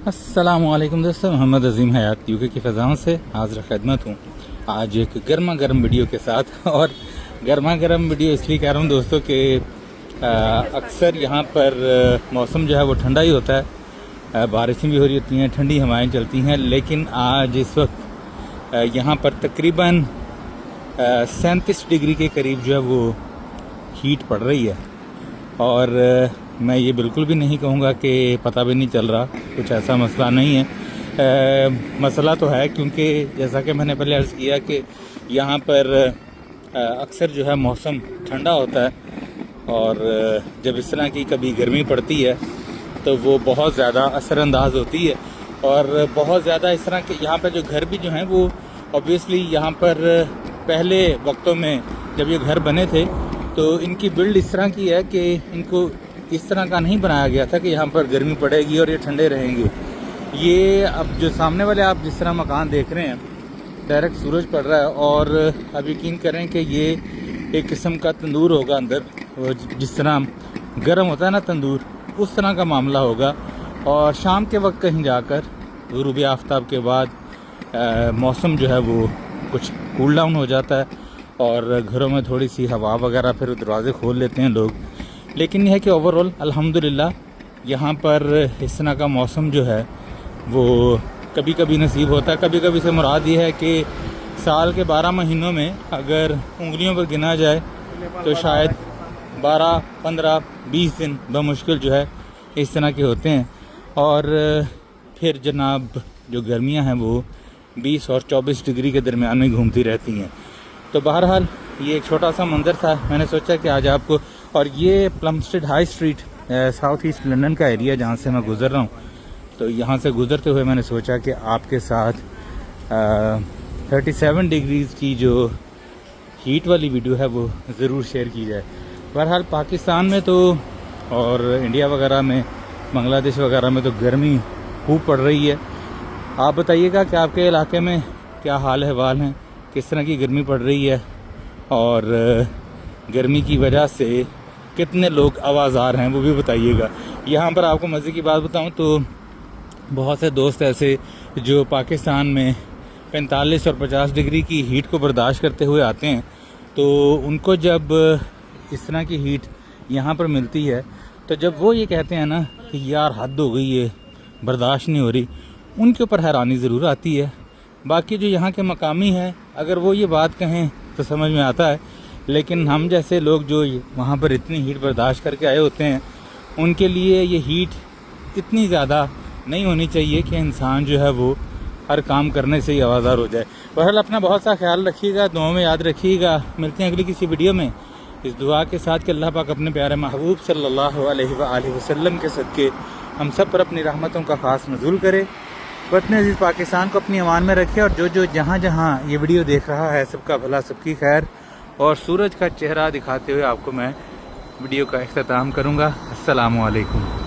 अस्सलाम वालेकुम दोस्तों, मोहम्मद अजीम हयात यूके की फ़ज़ाओं से हाज़िर खिदमत हूँ आज एक गर्मा गर्म वीडियो के साथ। और गर्मा गर्म वीडियो इसलिए कह रहा हूँ दोस्तों कि अक्सर यहाँ पर मौसम जो है वो ठंडा ही होता है, बारिशें भी हो रही होती हैं, ठंडी हवाएं चलती हैं। लेकिन आज इस वक्त यहाँ पर तकरीबन 37 डिग्री के करीब जो है वो हीट पड़ रही है। और मैं ये बिल्कुल भी नहीं कहूँगा कि पता भी नहीं चल रहा, कुछ ऐसा मसला नहीं है। मसला तो है, क्योंकि जैसा कि मैंने पहले अर्ज़ किया कि यहाँ पर अक्सर जो है मौसम ठंडा होता है और जब इस तरह की कभी गर्मी पड़ती है तो वो बहुत ज़्यादा असरअंदाज होती है। और बहुत ज़्यादा इस तरह के यहाँ पर जो घर भी जो हैं वो ऑब्वियसली यहाँ पर पहले वक्तों में जब ये घर बने थे तो इनकी बिल्ड इस तरह की है कि इनको इस तरह का नहीं बनाया गया था कि यहाँ पर गर्मी पड़ेगी और ये ठंडे रहेंगे। ये अब जो सामने वाले आप जिस तरह मकान देख रहे हैं, डायरेक्ट सूरज पड़ रहा है और अब यकीन करें कि ये एक किस्म का तंदूर होगा अंदर, जिस तरह गर्म होता है ना तंदूर, उस तरह का मामला होगा। और शाम के वक्त कहीं जाकर गुरूब आफ्ताब के बाद मौसम जो है वो कुछ कूल डाउन हो जाता है और घरों में थोड़ी सी हवा वगैरह, फिर दरवाज़े खोल लेते हैं लोग। लेकिन यह है कि ओवरऑल अल्हम्दुलिल्लाह यहाँ पर इस तरह का मौसम जो है वो कभी कभी नसीब होता है। कभी कभी से मुराद ये है कि साल के 12 महीनों में अगर उंगलियों पर गिना जाए तो शायद 12, 15, 20 दिन बमुश्किल जो है इस तरह के होते हैं। और फिर जनाब जो गर्मियाँ हैं वो 20 और 24 डिग्री के दरमियान में घूमती रहती हैं। तो बहरहाल ये एक छोटा सा मंज़र था, मैंने सोचा कि आज आपको। और ये Plumstead high street south east London का एरिया जहाँ से मैं गुज़र रहा हूँ, तो यहाँ से गुज़रते हुए मैंने सोचा कि आपके साथ 37 डिग्रीज़ की जो हीट वाली वीडियो है वो ज़रूर शेयर की जाए। बहरहाल पाकिस्तान में तो और इंडिया वगैरह में, बांग्लादेश वगैरह में तो गर्मी खूब पड़ रही है। आप बताइएगा कि आपके इलाके में क्या हाल अहवाल हैं, किस तरह की गर्मी पड़ रही है और गर्मी की वजह से कितने लोग आवाज़ार हैं वो भी बताइएगा। यहाँ पर आपको मज़े की बात बताऊँ तो बहुत से दोस्त ऐसे जो पाकिस्तान में 45 और 50 डिग्री की हीट को बर्दाश्त करते हुए आते हैं, तो उनको जब इस तरह की हीट यहाँ पर मिलती है तो जब वो ये कहते हैं ना कि यार हद हो गई है, बर्दाश्त नहीं हो रही, उनके ऊपर हैरानी ज़रूर आती है। बाकी जो यहाँ के मकामी हैं अगर वो ये बात कहें तो समझ में आता है, लेकिन हम जैसे लोग जो वहाँ पर इतनी हीट बर्दाश्त करके आए होते हैं उनके लिए ये हीट इतनी ज़्यादा नहीं होनी चाहिए कि इंसान जो है वो हर काम करने से ही आवाज़ार हो जाए। बहरहाल अपना बहुत सा ख्याल रखिएगा, दुआ में याद रखिएगा। मिलते हैं अगली किसी वीडियो में, इस दुआ के साथ कि अल्लाह पाक अपने प्यारे महबूब सल्लल्लाहु अलैहि वसल्लम के सदके हम सब पर अपनी रहमतों का ख़ास नज़ूल करे। वतन अज़ीज़ पाकिस्तान को अपनी अमान में रखे और जो जहाँ जहाँ ये वीडियो देख रहा है सबका भला, सबकी खैर। और सूरज का चेहरा दिखाते हुए आपको मैं वीडियो का इख्तिताम करूँगा। अस्सलामु अलैकुम।